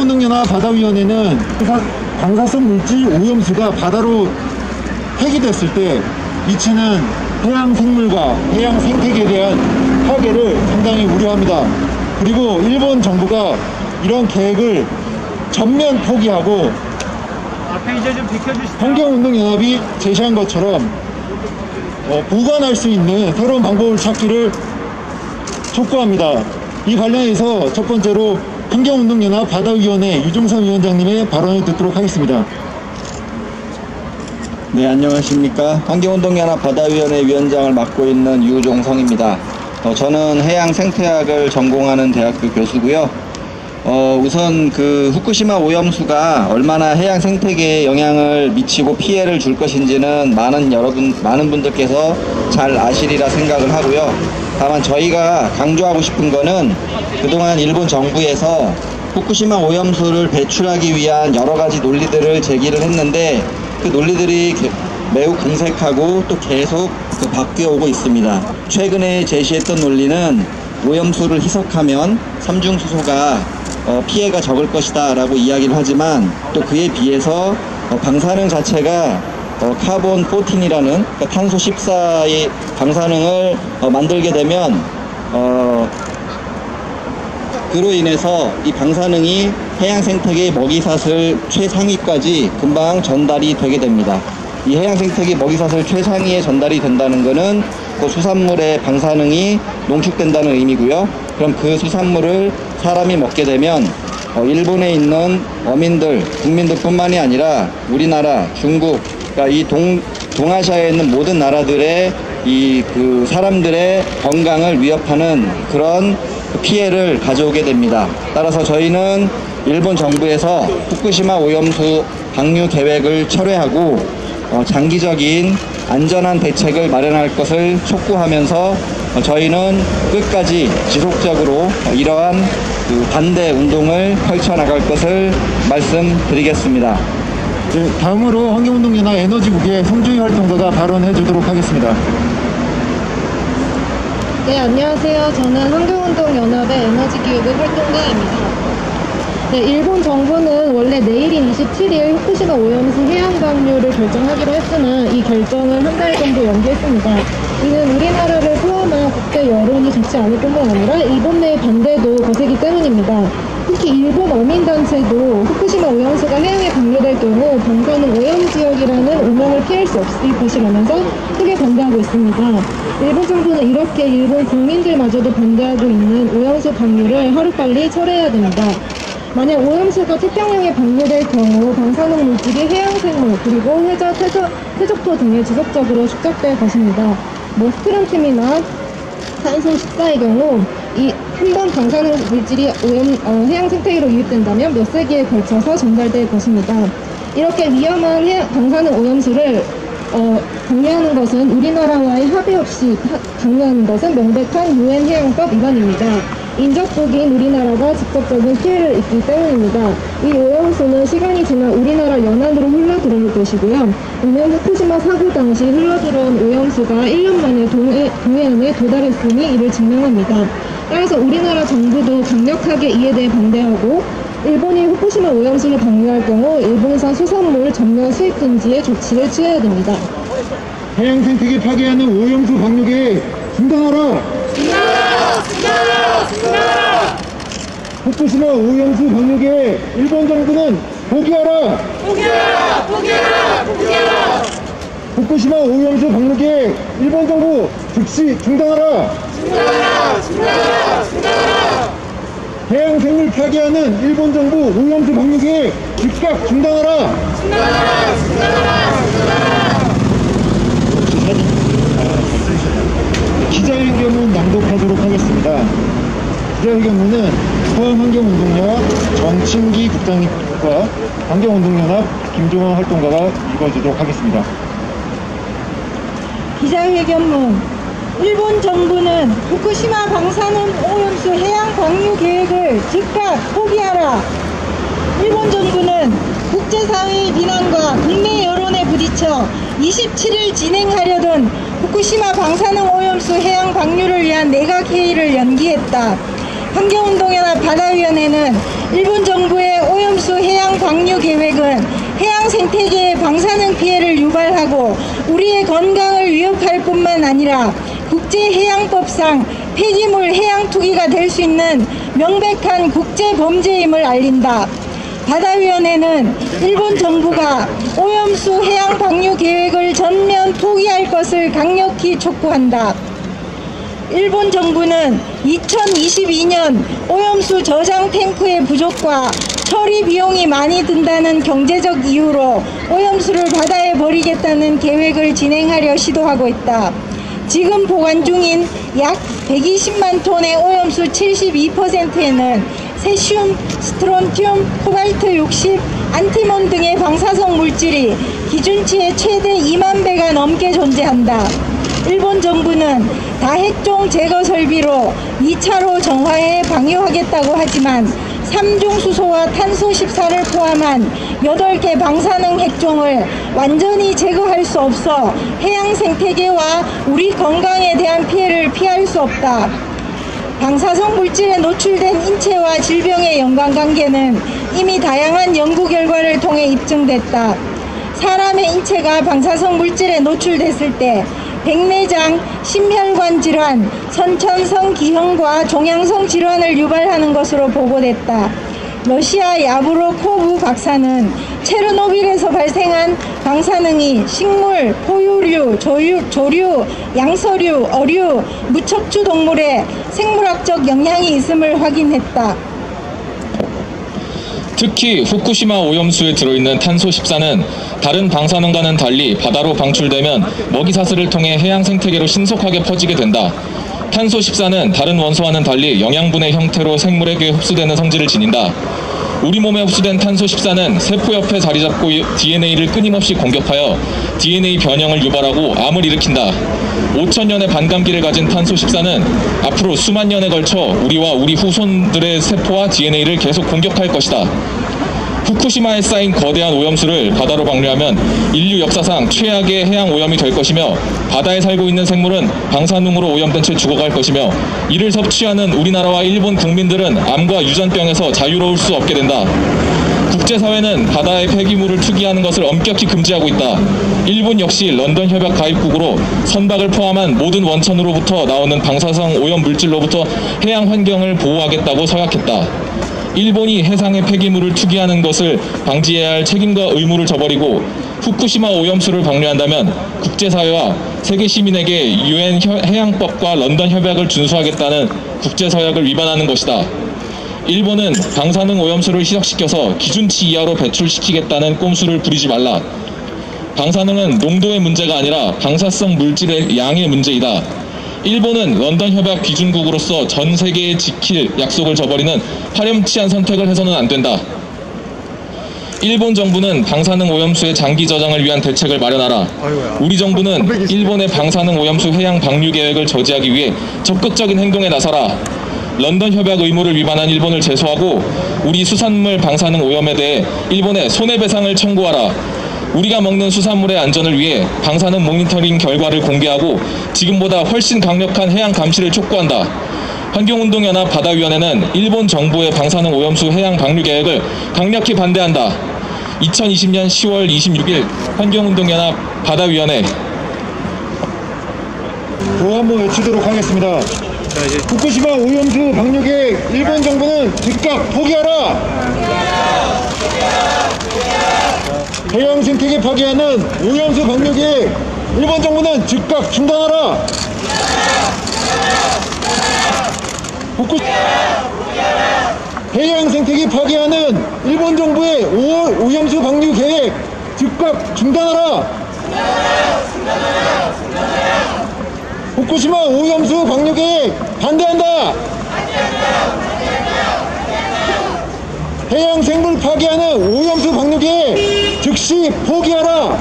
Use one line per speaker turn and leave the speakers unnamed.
환경운동연합 바다위원회는 방사성 물질 오염수가 바다로 폐기됐을 때 미치는 해양 생물과 해양 생태계에 대한 파괴를 상당히 우려합니다. 그리고 일본 정부가 이런 계획을 전면 포기하고
앞에 이제 좀 비켜주시죠.
환경운동연합이 제시한 것처럼 보관할 수 있는 새로운 방법을 찾기를 촉구합니다. 이 관련해서 첫 번째로 환경운동연합 바다위원회 유종선 위원장님의 발언을 듣도록 하겠습니다.
네, 안녕하십니까. 환경운동연합 바다위원회 위원장을 맡고 있는 유종성입니다. 저는 해양 생태학을 전공하는 대학교 교수고요. 우선 후쿠시마 오염수가 얼마나 해양 생태계에 영향을 미치고 피해를 줄 것인지는 많은 분들께서 잘 아시리라 생각을 하고요. 다만 저희가 강조하고 싶은 거는 그동안 일본 정부에서 후쿠시마 오염수를 배출하기 위한 여러 가지 논리들을 제기를 했는데 그 논리들이 매우 궁색하고 또 계속 바뀌어오고 있습니다. 최근에 제시했던 논리는 오염수를 희석하면 삼중수소가 피해가 적을 것이다 라고 이야기를 하지만 또 그에 비해서 방사능 자체가 카본 14이라는 그러니까 탄소 14의 방사능을 만들게 되면 그로 인해서 이 방사능이 해양 생태계의 먹이사슬 최상위까지 금방 전달이 되게 됩니다. 이 해양 생태계 먹이사슬 최상위에 전달이 된다는 것은 그 수산물의 방사능이 농축된다는 의미고요. 그럼 그 수산물을 사람이 먹게 되면 일본에 있는 국민들뿐만이 아니라 우리나라, 중국, 그러니까 이 동아시아에 있는 모든 나라들의 사람들의 건강을 위협하는 그런 피해를 가져오게 됩니다. 따라서 저희는 일본 정부에서 후쿠시마 오염수 방류 계획을 철회하고 장기적인 안전한 대책을 마련할 것을 촉구하면서 저희는 끝까지 지속적으로 이러한 반대 운동을 펼쳐나갈 것을 말씀드리겠습니다.
네, 다음으로 환경운동연합 에너지국의 송주희 활동가가 발언해 주도록 하겠습니다.
네, 안녕하세요. 저는 환경운동연합의 에너지기획의 활동가입니다. 네, 일본 정부는 원래 내일인 27일 후쿠시마 오염수 해양 방류를 결정하기로 했지만 이 결정을 한 달 정도 연기했습니다. 이는 우리나라를 포함한 국제 여론이 좋지 않을 뿐만 아니라 일본 내 반대도 거세기 때문입니다. 특히 일본 어민단체도 후쿠시마 오염수가 해양에 방류될 경우 방사능 오염지역이라는 오명을 피할 수 없을 것이라면서 크게 반대하고 있습니다. 일본 정부는 이렇게 일본 국민들마저도 반대하고 있는 오염수 방류를 하루빨리 철회해야 됩니다. 만약 오염수가 태평양에 방류될 경우 방사능 물질이 해양생물 그리고 해저, 퇴적토 등에 지속적으로 축적될 것입니다. 스크램팀이나 탄소 14의 경우 한 번 방사능 물질이 해양 생태계로 유입된다면 몇 세기에 걸쳐서 전달될 것입니다. 이렇게 위험한 방사능 오염수를 방류하는 것은 우리나라와의 합의 없이 방류하는 것은 명백한 유엔 해양법 위반입니다. 인접국인 우리나라가 직접적인 피해를 입기 때문입니다. 이 오염수는 시간이 지나 우리나라 연안으로 흘러들어올 것이고요. 이는 후쿠시마 사고 당시 흘러들어온 오염수가 1년 만에 동해안에 도달했으니 이를 증명합니다. 따라서 우리나라 정부도 강력하게 이에 대해 반대하고 일본이 후쿠시마 오염수를 방류할 경우 일본산 수산물 전면 수입 금지에 조치를 취해야 됩니다.
해양 생태계 파괴하는 오염수 방류 계획 중단하라!
중단하라! 중단하라! 중단하라!
후쿠시마 오염수 방류 계획 일본 정부는 포기하라!
포기하라! 포기하라! 포기하라!
후쿠시마 오염수 방류 계획 일본 정부 즉시 중단하라!
중단하라! 중단하라! 중단하라!
해양 생물 파괴하는 일본 정부 오염수 방류 계획 즉각 중단하라!
중단하라! 중단하라! 중단하라!
기자회견문 낭독하도록 하겠습니다. 기자회견문은 서울환경운동연합 정친기 국장님과 환경운동연합 김종원 활동가가 읽어주도록 하겠습니다.
기자회견문. 일본 정부는 후쿠시마 방사능 오염수 해양 방류 계획을 즉각 포기하라. 일본 정부는 국제사회의 비난과 국내 여론에 부딪혀 27일 진행하려던 후쿠시마 방사능 오염수 해양 방류를 위한 내각회의를 연기했다. 환경운동연합 바다위원회는 일본 정부의 오염수 해양 방류 계획은 해양 생태계의 방사능 피해를 유발하고 우리의 건강을 위협할 뿐만 아니라 국제해양법상 폐기물 해양 투기가 될 수 있는 명백한 국제 범죄임을 알린다. 바다위원회는 일본 정부가 오염수 해양 방류 계획을 전면 포기할 것을 강력히 촉구한다. 일본 정부는 2022년 오염수 저장 탱크의 부족과 처리 비용이 많이 든다는 경제적 이유로 오염수를 바다에 버리겠다는 계획을 진행하려 시도하고 있다. 지금 보관 중인 약 120만 톤의 오염수 72%에는 세슘, 스트론튬, 코발트 60, 안티몬 등의 방사성 물질이 기준치의 최대 2만 배가 넘게 존재한다. 일본 정부는 다핵종 제거 설비로 2차로 정화해 방류하겠다고 하지만 3중 수소와 탄소 14를 포함한 8개 방사능 핵종을 완전히 제거할 수 없어 해양 생태계와 우리 건강에 대한 피해를 피할 수 없다. 방사성 물질에 노출된 인체와 질병의 연관관계는 이미 다양한 연구 결과를 통해 입증됐다. 사람의 인체가 방사성 물질에 노출됐을 때 백내장, 심혈관 질환, 선천성 기형과 종양성 질환을 유발하는 것으로 보고됐다. 러시아 야브로코브 박사는 체르노빌에서 발생한 방사능이 식물, 포유류, 조류, 양서류, 어류, 무척추 동물에 생물학적 영향이 있음을 확인했다.
특히 후쿠시마 오염수에 들어있는 탄소 14는 다른 방사능과는 달리 바다로 방출되면 먹이사슬을 통해 해양 생태계로 신속하게 퍼지게 된다. 탄소 14는 다른 원소와는 달리 영양분의 형태로 생물에게 흡수되는 성질을 지닌다. 우리 몸에 흡수된 탄소 14는 세포 옆에 자리 잡고 DNA를 끊임없이 공격하여 DNA 변형을 유발하고 암을 일으킨다. 5,000년의 반감기를 가진 탄소 14는 앞으로 수만 년에 걸쳐 우리와 우리 후손들의 세포와 DNA를 계속 공격할 것이다. 후쿠시마에 쌓인 거대한 오염수를 바다로 방류하면 인류 역사상 최악의 해양 오염이 될 것이며 바다에 살고 있는 생물은 방사능으로 오염된 채 죽어갈 것이며 이를 섭취하는 우리나라와 일본 국민들은 암과 유전병에서 자유로울 수 없게 된다. 국제사회는 바다의 폐기물을 투기하는 것을 엄격히 금지하고 있다. 일본 역시 런던 협약 가입국으로 선박을 포함한 모든 원천으로부터 나오는 방사성 오염 물질로부터 해양 환경을 보호하겠다고 서약했다. 일본이 해상의 폐기물을 투기하는 것을 방지해야 할 책임과 의무를 저버리고 후쿠시마 오염수를 방류한다면 국제사회와 세계 시민에게 UN 해양법과 런던 협약을 준수하겠다는 국제서약을 위반하는 것이다. 일본은 방사능 오염수를 희석시켜서 기준치 이하로 배출시키겠다는 꼼수를 부리지 말라. 방사능은 농도의 문제가 아니라 방사성 물질의 양의 문제이다. 일본은 런던 협약 기준국으로서 전 세계에 지킬 약속을 저버리는 파렴치한 선택을 해서는 안 된다. 일본 정부는 방사능 오염수의 장기 저장을 위한 대책을 마련하라. 우리 정부는 일본의 방사능 오염수 해양 방류 계획을 저지하기 위해 적극적인 행동에 나서라. 런던 협약 의무를 위반한 일본을 제소하고 우리 수산물 방사능 오염에 대해 일본에 손해배상을 청구하라. 우리가 먹는 수산물의 안전을 위해 방사능 모니터링 결과를 공개하고 지금보다 훨씬 강력한 해양 감시를 촉구한다. 환경운동연합 바다위원회는 일본 정부의 방사능 오염수 해양 방류 계획을 강력히 반대한다. 2020년 10월 26일 환경운동연합 바다위원회.
구호 한번 외치도록 하겠습니다. 후쿠시마 오염수 방류 계획 일본 정부는 즉각 포기하라. 해양 생태계 파괴하는 오염수 방류 계획 일본 정부는 즉각 중단하라. 해양 생태계 파괴하는 일본 정부의 오염수 방류 계획 즉각 중단하라. 후쿠시마 오염수 방류 계획 반대한다. 해양 생물 파괴하는 오염수 방류 계획 즉시 포기하라.